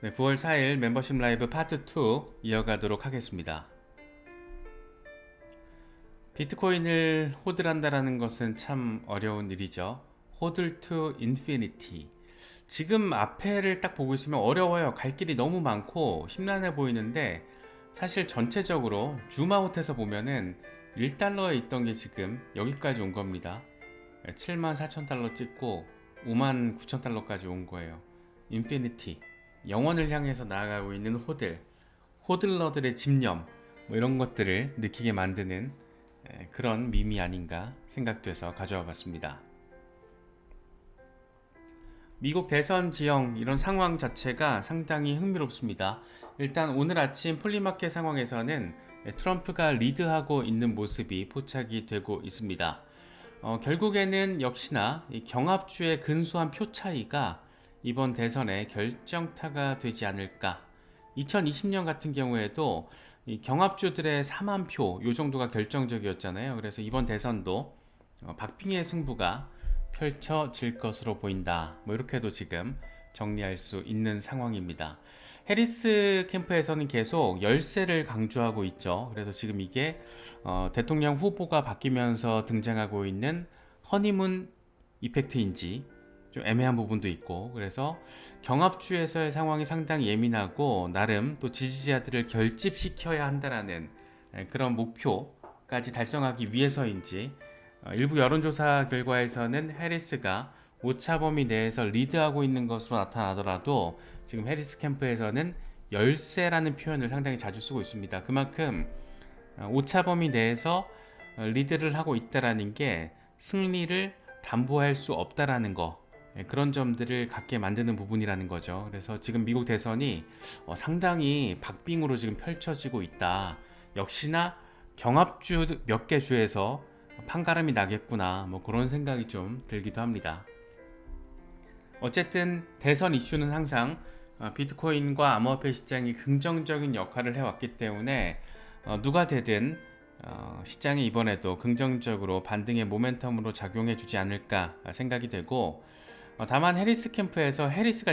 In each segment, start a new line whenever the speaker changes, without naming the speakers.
네, 9월 4일 멤버십 라이브 파트 2 이어가도록 하겠습니다. 비트코인을 호들한다라는 것은 참 어려운 일이죠. 호들 투 인피니티. 지금 앞에를 딱 보고 있으면 어려워요. 갈 길이 너무 많고 심란해 보이는데 사실 전체적으로 줌아웃해서 보면은 1달러에 있던 게 지금 여기까지 온 겁니다. 74,000달러 찍고 59,000달러까지 온 거예요. 인피니티. 영원을 향해서 나아가고 있는 호들러들의 집념, 뭐 이런 것들을 느끼게 만드는 그런 밈이 아닌가 생각돼서 가져와 봤습니다. 미국 대선 지형 이런 상황 자체가 상당히 흥미롭습니다. 일단 오늘 아침 폴리마켓 상황에서는 트럼프가 리드하고 있는 모습이 포착이 되고 있습니다. 결국에는 역시나 이 경합주의 근소한 표 차이가 이번 대선의 결정타가 되지 않을까. 2020년 같은 경우에도 이 경합주들의 4만 표, 요 정도가 결정적이었잖아요. 그래서 이번 대선도 박빙의 승부가 펼쳐질 것으로 보인다. 뭐 이렇게도 지금 정리할 수 있는 상황입니다. 해리스 캠프에서는 계속 열세를 강조하고 있죠. 그래서 지금 이게 대통령 후보가 바뀌면서 등장하고 있는 허니문 이펙트인지 좀 애매한 부분도 있고, 그래서 경합주에서의 상황이 상당히 예민하고 나름 또 지지자들을 결집시켜야 한다라는 그런 목표까지 달성하기 위해서인지 일부 여론조사 결과에서는 해리스가 오차 범위 내에서 리드하고 있는 것으로 나타나더라도 지금 해리스 캠프에서는 열세라는 표현을 상당히 자주 쓰고 있습니다. 그만큼 오차 범위 내에서 리드를 하고 있다라는 게 승리를 담보할 수 없다라는 거, 그런 점들을 갖게 만드는 부분이라는 거죠. 그래서 지금 미국 대선이 상당히 박빙으로 지금 펼쳐지고 있다. 역시나 경합주 몇 개 주에서 판가름이 나겠구나, 뭐 그런 생각이 좀 들기도 합니다. 어쨌든 대선 이슈는 항상 비트코인과 암호화폐 시장이 긍정적인 역할을 해왔기 때문에 누가 되든 시장이 이번에도 긍정적으로 반등의 모멘텀으로 작용해주지 않을까 생각이 되고, 다만 해리스 캠프에서 해리스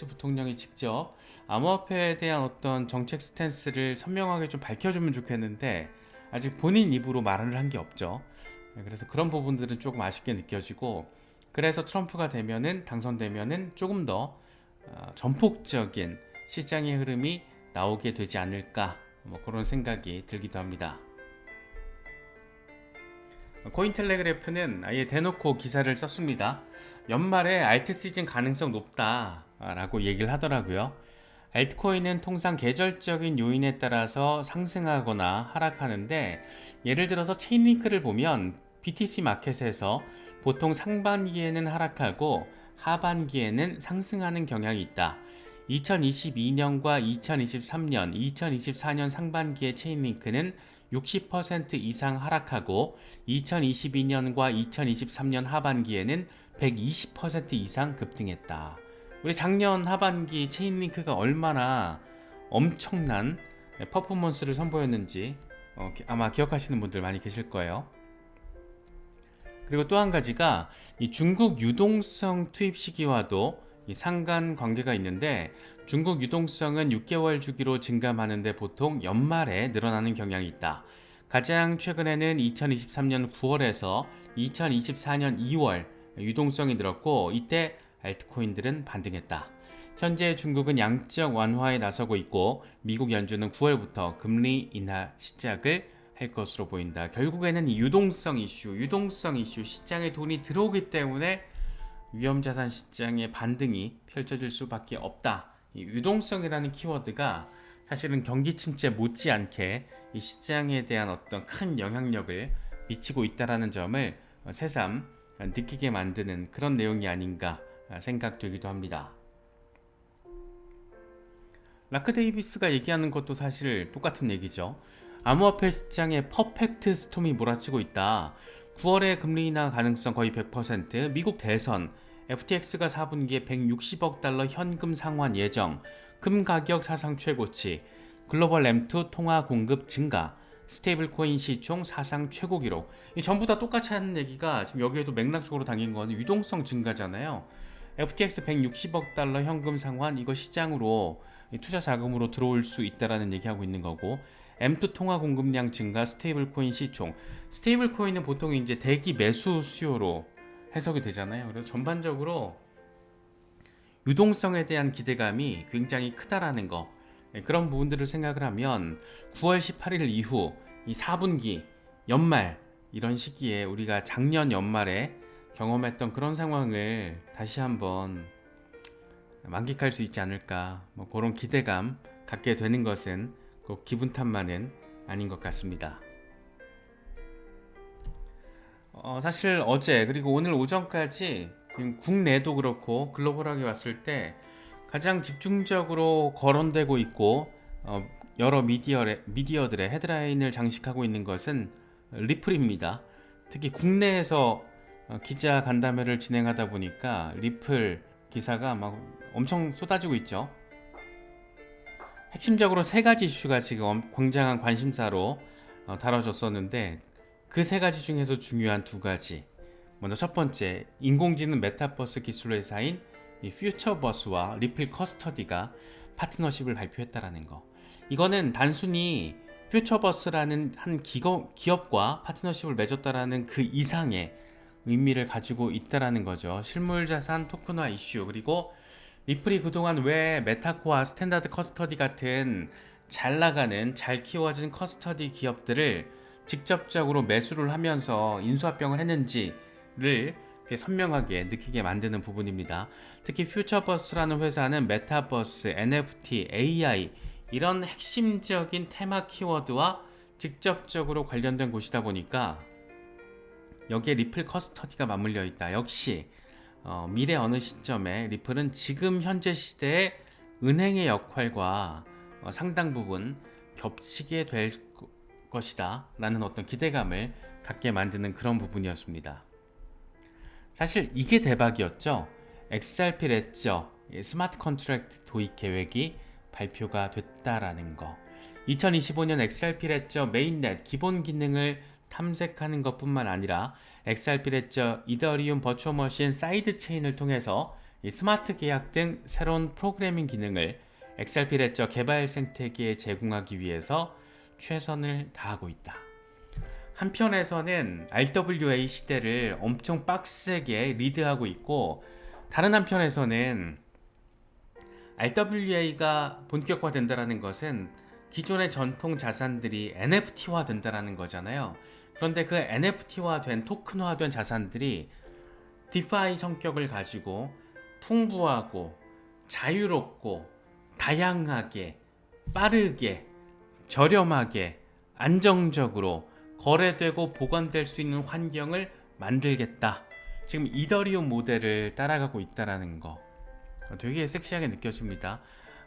부통령이 직접 암호화폐에 대한 어떤 정책 스탠스를 선명하게 좀 밝혀주면 좋겠는데 아직 본인 입으로 말을 한 게 없죠. 그래서 그런 부분들은 조금 아쉽게 느껴지고, 그래서 트럼프가 당선되면은 조금 더 전폭적인 시장의 흐름이 나오게 되지 않을까, 뭐 그런 생각이 들기도 합니다. 코인텔레그래프는 아예 대놓고 기사를 썼습니다. 연말에 알트 시즌 가능성 높다라고 얘기를 하더라고요. 알트코인은 통상 계절적인 요인에 따라서 상승하거나 하락하는데, 예를 들어서 체인링크를 보면 BTC 마켓에서 보통 상반기에는 하락하고 하반기에는 상승하는 경향이 있다. 2022년과 2023년, 2024년 상반기의 체인링크는 60% 이상 하락하고 2022년과 2023년 하반기에는 120% 이상 급등했다. 우리 작년 하반기 체인링크가 얼마나 엄청난 퍼포먼스를 선보였는지 아마 기억하시는 분들 많이 계실 거예요. 그리고 또 한 가지가 이 중국 유동성 투입 시기와도 상관 관계가 있는데, 중국 유동성은 6개월 주기로 증감하는데 보통 연말에 늘어나는 경향이 있다. 가장 최근에는 2023년 9월에서 2024년 2월 유동성이 늘었고, 이때 알트코인들은 반등했다. 현재 중국은 양적 완화에 나서고 있고 미국 연준은 9월부터 금리 인하 시작을 할 것으로 보인다. 결국에는 유동성 이슈, 시장에 돈이 들어오기 때문에 위험자산 시장의 반등이 펼쳐질 수밖에 없다. 이 유동성이라는 키워드가 사실은 경기 침체 못지않게 이 시장에 대한 어떤 큰 영향력을 미치고 있다는 점을 새삼 느끼게 만드는 그런 내용이 아닌가 생각되기도 합니다. 라크 데이비스가 얘기하는 것도 사실 똑같은 얘기죠. 암호화폐 시장에 퍼펙트 스톰이 몰아치고 있다. 9월에 금리 인하 가능성 거의 100%, 미국 대선, FTX가 4분기에 160억 달러 현금 상환 예정, 금 가격 사상 최고치, 글로벌 M2 통화 공급 증가, 스테이블 코인 시총 사상 최고 기록. 이 전부 다 똑같이 하는 얘기가 지금 여기에도 맥락적으로 담긴 건 유동성 증가잖아요. FTX 160억 달러 현금 상환 이거 시장으로 투자 자금으로 들어올 수 있다라는 얘기하고 있는 거고, M2 통화 공급량 증가, 스테이블 코인 시총. 스테이블 코인은 보통 이제 대기 매수 수요로 해석이 되잖아요. 그래서 전반적으로 유동성에 대한 기대감이 굉장히 크다라는 거, 그런 부분들을 생각을 하면 9월 18일 이후 이 4분기 연말 이런 시기에 우리가 작년 연말에 경험했던 그런 상황을 다시 한번 만끽할 수 있지 않을까, 뭐 그런 기대감 갖게 되는 것은 꼭 기분 탓만은 아닌 것 같습니다. 사실 어제 그리고 오늘 오전까지 지금 국내도 그렇고 글로벌하게 봤을 때 가장 집중적으로 거론되고 있고 여러 미디어들의 헤드라인을 장식하고 있는 것은 리플입니다. 특히 국내에서 기자 간담회를 진행하다 보니까 리플 기사가 막 엄청 쏟아지고 있죠. 핵심적으로 세 가지 이슈가 지금 굉장한 관심사로 다뤄졌었는데, 그 세 가지 중에서 중요한 두 가지. 먼저 첫 번째, 인공지능 메타버스 기술 회사인 이 퓨처버스와 리플 커스터디가 파트너십을 발표했다라는 거. 이거는 단순히 퓨처버스라는 한 기업과 파트너십을 맺었다라는 그 이상의 의미를 가지고 있다라는 거죠. 실물자산 토큰화 이슈, 그리고 리플이 그동안 왜 메타코와 스탠다드 커스터디 같은 잘 나가는 잘 키워진 커스터디 기업들을 직접적으로 매수를 하면서 인수합병을 했는지를 선명하게 느끼게 만드는 부분입니다. 특히 퓨처버스라는 회사는 메타버스, NFT, AI 이런 핵심적인 테마 키워드와 직접적으로 관련된 곳이다 보니까 여기에 리플 커스터디가 맞물려 있다. 역시 미래 어느 시점에 리플은 지금 현재 시대의 은행의 역할과 상당 부분 겹치게 될 것이다 라는 어떤 기대감을 갖게 만드는 그런 부분이었습니다. 사실 이게 대박이었죠. XRP 레저 스마트 컨트랙트 도입 계획이 발표가 됐다라는 거. 2025년 XRP 레저 메인넷 기본 기능을 탐색하는 것뿐만 아니라 XRP 레저 이더리움 버추어 머신 사이드 체인을 통해서 스마트 계약 등 새로운 프로그래밍 기능을 XRP 레저 개발 생태계에 제공하기 위해서 최선을 다하고 있다. 한편에서는 RWA 시대를 엄청 빡세게 리드하고 있고, 다른 한편에서는 RWA가 본격화된다는 것은 기존의 전통 자산들이 NFT화 된다는 거잖아요. 그런데 그 NFT화된 토큰화된 자산들이 디파이 성격을 가지고 풍부하고 자유롭고 다양하게 빠르게 저렴하게 안정적으로 거래되고 보관될 수 있는 환경을 만들겠다. 지금 이더리움 모델을 따라가고 있다는 거 되게 섹시하게 느껴집니다.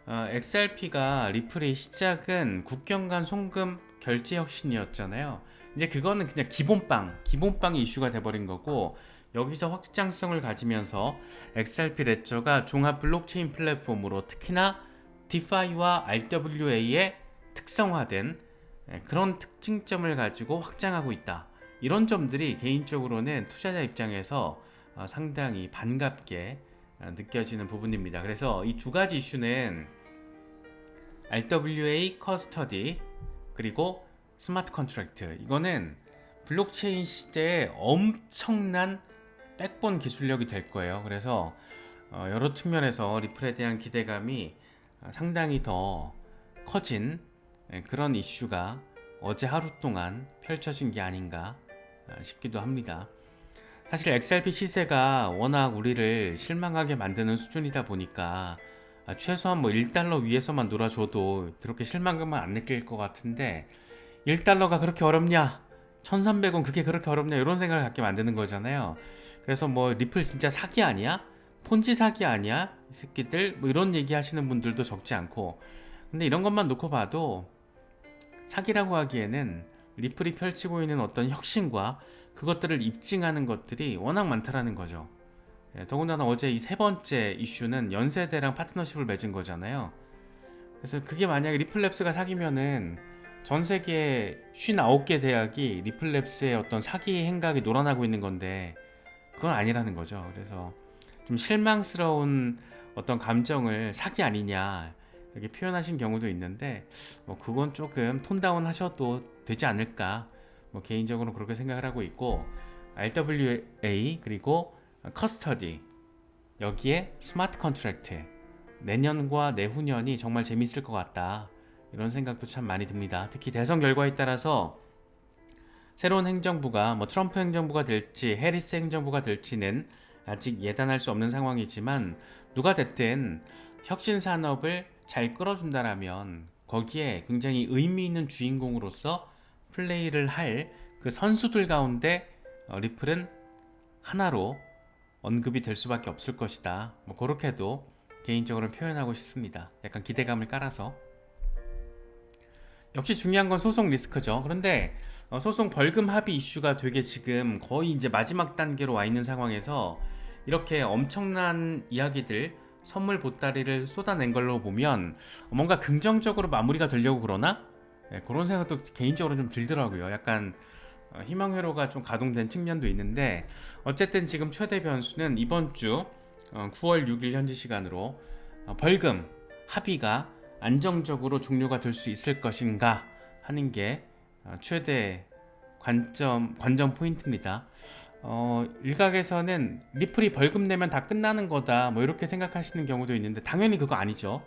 XRP가 리플의 시작은 국경 간 송금 결제 혁신이었잖아요. 이제 그거는 그냥 기본빵이 이슈가 돼버린 거고, 여기서 확장성을 가지면서 XRP 레저가 종합 블록체인 플랫폼으로 특히나 디파이와 RWA의 특성화된 그런 특징점을 가지고 확장하고 있다. 이런 점들이 개인적으로는 투자자 입장에서 상당히 반갑게 느껴지는 부분입니다. 그래서 이 두 가지 이슈는 RWA 커스터디 그리고 스마트 컨트랙트, 이거는 블록체인 시대에 엄청난 백본 기술력이 될 거예요. 그래서 여러 측면에서 리플에 대한 기대감이 상당히 더 커진 그런 이슈가 어제 하루 동안 펼쳐진 게 아닌가 싶기도 합니다. 사실 XRP 시세가 워낙 우리를 실망하게 만드는 수준이다 보니까 최소한 뭐 1달러 위에서만 놀아줘도 그렇게 실망감은 안 느낄 것 같은데, 1달러가 그렇게 어렵냐? 1300원 그게 그렇게 어렵냐? 이런 생각을 갖게 만드는 거잖아요. 그래서 뭐 리플 진짜 사기 아니야? 폰지 사기 아니야? 이 새끼들 뭐 이런 얘기 하시는 분들도 적지 않고, 근데 이런 것만 놓고 봐도 사기라고 하기에는 리플이 펼치고 있는 어떤 혁신과 그것들을 입증하는 것들이 워낙 많다라는 거죠. 더군다나 어제 이 세 번째 이슈는 연세대랑 파트너십을 맺은 거잖아요. 그래서 그게 만약에 리플랩스가 사기면은 전 세계 59개 대학이 리플랩스의 어떤 사기 행각이 놀아나고 있는 건데 그건 아니라는 거죠. 그래서 좀 실망스러운 어떤 감정을 사기 아니냐 이렇게 표현하신 경우도 있는데 뭐 그건 조금 톤다운 하셔도 되지 않을까 뭐 개인적으로 그렇게 생각을 하고 있고 RWA 그리고 커스터디 여기에 스마트 컨트랙트 내년과 내후년이 정말 재밌을 것 같다 이런 생각도 참 많이 듭니다. 특히 대선 결과에 따라서 새로운 행정부가 뭐 트럼프 행정부가 될지 해리스 행정부가 될지는 아직 예단할 수 없는 상황이지만 누가 됐든 혁신 산업을 잘 끌어준다라면 거기에 굉장히 의미 있는 주인공으로서 플레이를 할 그 선수들 가운데 리플은 하나로 언급이 될 수밖에 없을 것이다. 뭐 그렇게도 개인적으로 표현하고 싶습니다. 약간 기대감을 깔아서. 역시 중요한 건 소송 리스크죠. 그런데 소송 벌금 합의 이슈가 되게 지금 거의 이제 마지막 단계로 와 있는 상황에서 이렇게 엄청난 이야기들 선물 보따리를 쏟아낸 걸로 보면 뭔가 긍정적으로 마무리가 되려고 그러나? 네, 그런 생각도 개인적으로 좀 들더라고요. 약간 희망회로가 좀 가동된 측면도 있는데 어쨌든 지금 최대 변수는 이번 주 9월 6일 현지 시간으로 벌금 합의가 안정적으로 종료가 될 수 있을 것인가 하는 게 최대 관점 포인트입니다. 일각에서는 리플이 벌금 내면 다 끝나는 거다 뭐 이렇게 생각하시는 경우도 있는데 당연히 그거 아니죠.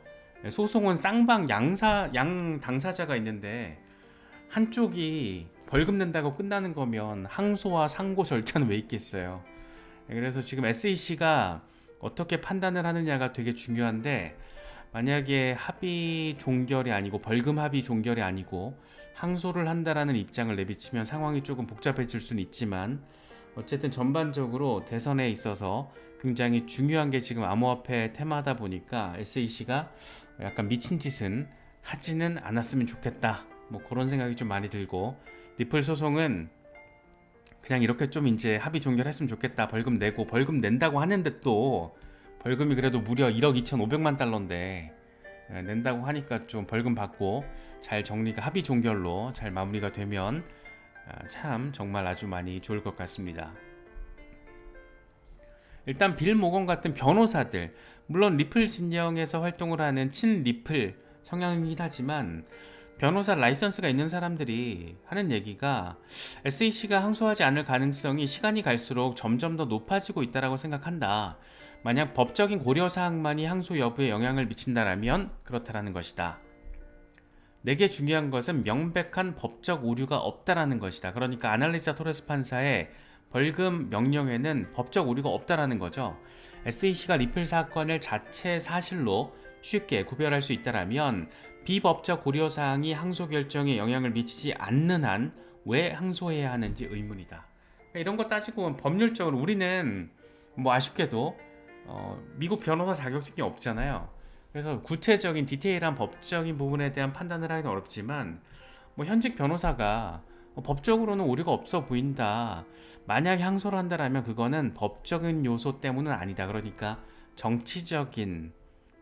소송은 쌍방 양 당사자가 있는데 한쪽이 벌금 낸다고 끝나는 거면 항소와 상고 절차는 왜 있겠어요. 그래서 지금 SEC가 어떻게 판단을 하느냐가 되게 중요한데 만약에 합의 종결이 아니고 벌금 합의 종결이 아니고 항소를 한다라는 입장을 내비치면 상황이 조금 복잡해질 수는 있지만 어쨌든 전반적으로 대선에 있어서 굉장히 중요한 게 지금 암호화폐 테마다 보니까 SEC가 약간 미친 짓은 하지는 않았으면 좋겠다 뭐 그런 생각이 좀 많이 들고 리플 소송은 그냥 이렇게 좀 이제 합의 종결했으면 좋겠다 벌금 내고 벌금 낸다고 하는데 또 벌금이 그래도 무려 1억 2,500만 달러인데 낸다고 하니까 좀 벌금 받고 잘 정리가 합의 종결로 잘 마무리가 되면 참 정말 아주 많이 좋을 것 같습니다. 일단 빌 모건 같은 변호사들 물론 리플 진영에서 활동을 하는 친 리플 성향이긴 하지만 변호사 라이선스가 있는 사람들이 하는 얘기가 SEC가 항소하지 않을 가능성이 시간이 갈수록 점점 더 높아지고 있다고 생각한다. 만약 법적인 고려사항만이 항소 여부에 영향을 미친다면 그렇다라는 것이다. 내게 중요한 것은 명백한 법적 오류가 없다라는 것이다. 그러니까 아날리사 토레스 판사의 벌금 명령에는 법적 오류가 없다라는 거죠. SEC가 리플 사건을 자체 사실로 쉽게 구별할 수 있다라면 비법적 고려사항이 항소 결정에 영향을 미치지 않는 한 왜 항소해야 하는지 의문이다. 그러니까 이런 거 따지고 보면 법률적으로 우리는 뭐 아쉽게도 미국 변호사 자격증이 없잖아요. 그래서 구체적인 디테일한 법적인 부분에 대한 판단을 하기는 어렵지만 뭐 현직 변호사가 법적으로는 오류가 없어 보인다. 만약에 항소를 한다라면 그거는 법적인 요소 때문은 아니다. 그러니까 정치적인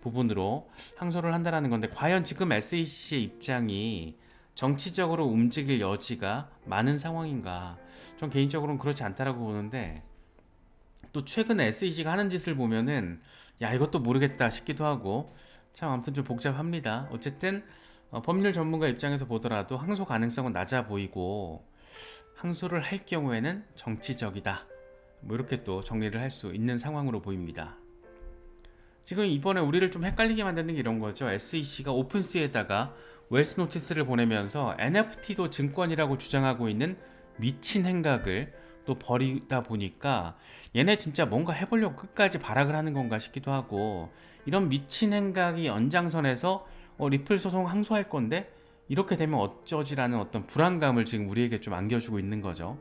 부분으로 항소를 한다라는 건데 과연 지금 SEC의 입장이 정치적으로 움직일 여지가 많은 상황인가? 전 개인적으로는 그렇지 않다라고 보는데 또 최근에 SEC가 하는 짓을 보면은 야 이것도 모르겠다 싶기도 하고 참 아무튼 좀 복잡합니다. 어쨌든 법률 전문가 입장에서 보더라도 항소 가능성은 낮아 보이고 항소를 할 경우에는 정치적이다. 뭐 이렇게 또 정리를 할 수 있는 상황으로 보입니다. 지금 이번에 우리를 좀 헷갈리게 만드는 게 이런 거죠. SEC가 오픈시에다가 웰스 노티스를 보내면서 NFT도 증권이라고 주장하고 있는 미친 행각을 또 벌이다 보니까 얘네 진짜 뭔가 해보려고 끝까지 발악을 하는 건가 싶기도 하고 이런 미친 행각이 연장선에서 리플 소송 항소할 건데 이렇게 되면 어쩌지라는 어떤 불안감을 지금 우리에게 좀 안겨주고 있는 거죠.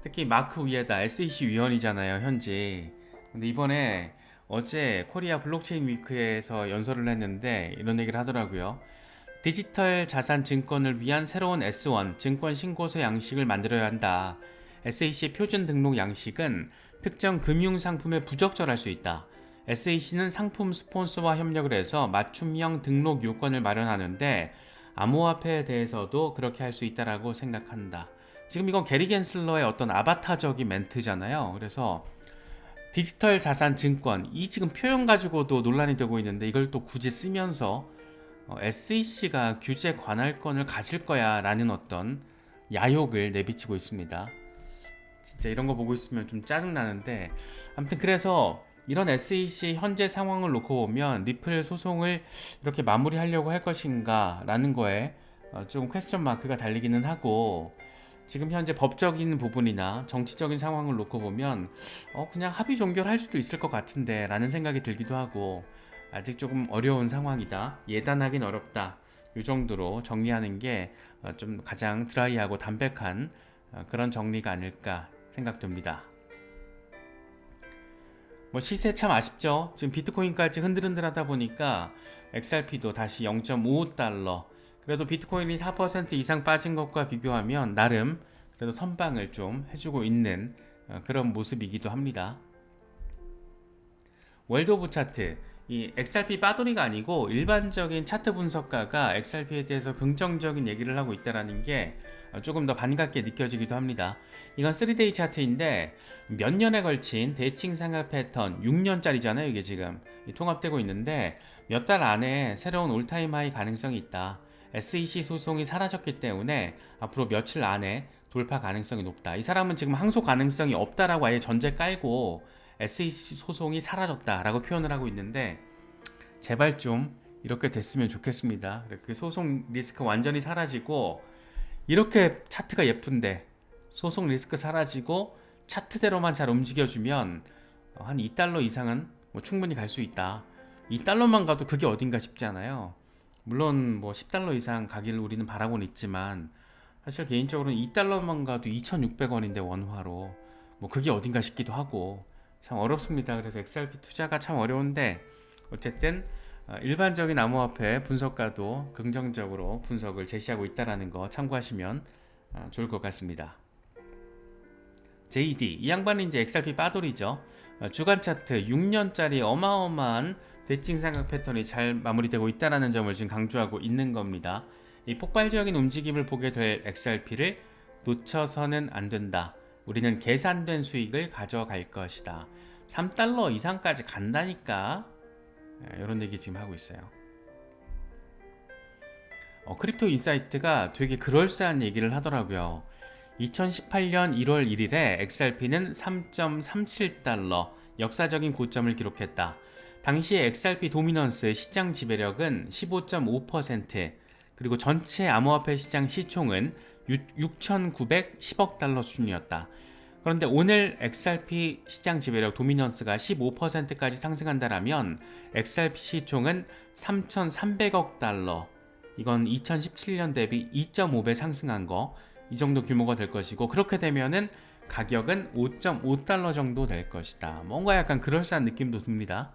특히 마크 우에다 SEC 위원이잖아요 현재. 근데 이번에 어제 코리아 블록체인 위크에서 연설을 했는데 이런 얘기를 하더라고요. 디지털 자산 증권을 위한 새로운 S1 증권 신고서 양식을 만들어야 한다. SEC의 표준 등록 양식은 특정 금융 상품에 부적절할 수 있다. SEC는 상품 스폰서와 협력을 해서 맞춤형 등록 요건을 마련하는데 암호화폐에 대해서도 그렇게 할 수 있다라고 생각한다. 지금 이건 게리 겐슬러의 어떤 아바타적인 멘트잖아요. 그래서 디지털 자산 증권 이 지금 표현 가지고도 논란이 되고 있는데 이걸 또 굳이 쓰면서 SEC가 규제 관할권을 가질 거야 라는 어떤 야욕을 내비치고 있습니다. 진짜 이런 거 보고 있으면 좀 짜증 나는데, 아무튼 그래서 이런 SEC 현재 상황을 놓고 보면 리플 소송을 이렇게 마무리하려고 할 것인가 라는 거에 좀 퀘스천 마크가 달리기는 하고, 지금 현재 법적인 부분이나 정치적인 상황을 놓고 보면 그냥 합의 종결할 수도 있을 것 같은데 라는 생각이 들기도 하고, 아직 조금 어려운 상황이다, 예단하긴 어렵다, 이 정도로 정리하는 게 좀 가장 드라이하고 담백한 그런 정리가 아닐까 생각됩니다. 뭐 시세 참 아쉽죠. 지금 비트코인까지 흔들흔들하다 보니까 XRP도 다시 0.55달러, 그래도 비트코인이 4% 이상 빠진 것과 비교하면 나름 그래도 선방을 좀 해주고 있는 그런 모습이기도 합니다. 월드 오브 차트, 이 XRP 빠돌이가 아니고 일반적인 차트 분석가가 XRP에 대해서 긍정적인 얘기를 하고 있다는 게 조금 더 반갑게 느껴지기도 합니다. 이건 3데이 차트인데 몇 년에 걸친 대칭 상하 패턴, 6년짜리잖아요. 이게 지금 통합되고 있는데 몇 달 안에 새로운 올타임 하이 가능성이 있다. SEC 소송이 사라졌기 때문에 앞으로 며칠 안에 돌파 가능성이 높다. 이 사람은 지금 항소 가능성이 없다라고 아예 전제 깔고 SEC 소송이 사라졌다라고 표현을 하고 있는데, 제발 좀 이렇게 됐으면 좋겠습니다. 이렇게 소송 리스크 완전히 사라지고, 이렇게 차트가 예쁜데 소송 리스크 사라지고 차트대로만 잘 움직여주면 한 2달러 이상은 뭐 충분히 갈 수 있다. 2달러만 가도 그게 어딘가 싶잖아요. 물론 뭐 10달러 이상 가기를 우리는 바라고는 있지만, 사실 개인적으로는 2달러만 가도 2,600원인데 원화로 뭐 그게 어딘가 싶기도 하고 참 어렵습니다. 그래서 XRP 투자가 참 어려운데, 어쨌든 일반적인 암호화폐 분석가도 긍정적으로 분석을 제시하고 있다는 거 참고하시면 좋을 것 같습니다. JD, 이 양반은 이제 XRP 빠돌이죠. 주간 차트 6년짜리 어마어마한 대칭 삼각 패턴이 잘 마무리되고 있다는 점을 지금 강조하고 있는 겁니다. 이 폭발적인 움직임을 보게 될 XRP를 놓쳐서는 안 된다. 우리는 계산된 수익을 가져갈 것이다. 3달러 이상까지 간다니까, 이런 얘기 지금 하고 있어요. 크립토 인사이트가 되게 그럴싸한 얘기를 하더라고요. 2018년 1월 1일에 XRP는 3.37달러 역사적인 고점을 기록했다. 당시의 XRP 도미넌스 시장 지배력은 15.5%, 그리고 전체 암호화폐 시장 시총은 6,910억 달러 수준이었다. 그런데 오늘 XRP 시장 지배력 도미넌스가 15%까지 상승한다라면 XRP 시총은 3,300억 달러, 이건 2017년 대비 2.5배 상승한 거, 이 정도 규모가 될 것이고, 그렇게 되면은 가격은 5.5달러 정도 될 것이다. 뭔가 약간 그럴싸한 느낌도 듭니다.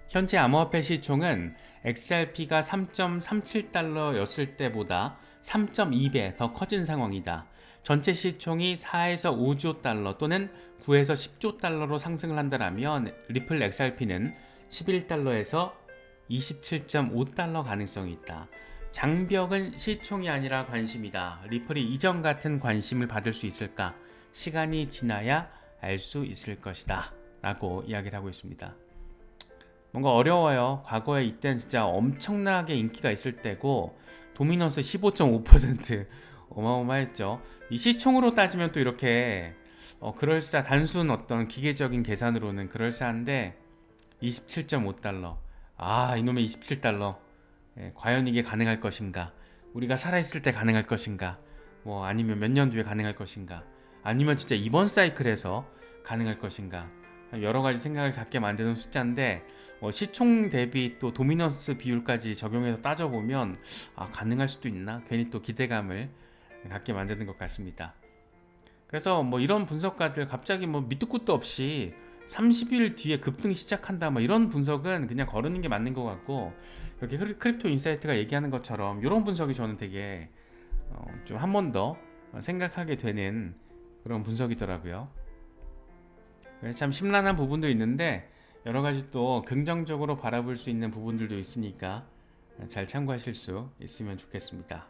현재 암호화폐 시총은 XRP가 3.37달러였을 때보다 3.2배 더 커진 상황이다. 전체 시총이 4에서 5조 달러 또는 9에서 10조 달러로 상승을 한다면 리플 XRP는 11달러에서 27.5달러 가능성이 있다. 장벽은 시총이 아니라 관심이다. 리플이 이전 같은 관심을 받을 수 있을까? 시간이 지나야 알 수 있을 것이다. 라고 이야기를 하고 있습니다. 뭔가 어려워요. 과거에 이때는 진짜 엄청나게 인기가 있을 때고, 도미넌스 15.5% 어마어마했죠. 이 시총으로 따지면 또 이렇게 단순 어떤 기계적인 계산으로는 그럴싸한데 27.5달러, 이놈의 27달러, 과연 이게 가능할 것인가? 우리가 살아있을 때 가능할 것인가? 뭐 아니면 몇 년 뒤에 가능할 것인가? 아니면 진짜 이번 사이클에서 가능할 것인가? 여러 가지 생각을 갖게 만드는 숫자인데, 시총 대비 또 도미넌스 비율까지 적용해서 따져보면 가능할 수도 있나? 괜히 또 기대감을 갖게 만드는 것 같습니다. 그래서 뭐 이런 분석가들 갑자기 뭐 밑도 끝도 없이 30일 뒤에 급등 시작한다, 뭐 이런 분석은 그냥 거르는 게 맞는 것 같고, 이렇게 크립토 인사이트가 얘기하는 것처럼 이런 분석이 저는 되게 좀 한 번 더 생각하게 되는 그런 분석이더라고요. 참 심란한 부분도 있는데 여러 가지 또 긍정적으로 바라볼 수 있는 부분들도 있으니까 잘 참고하실 수 있으면 좋겠습니다.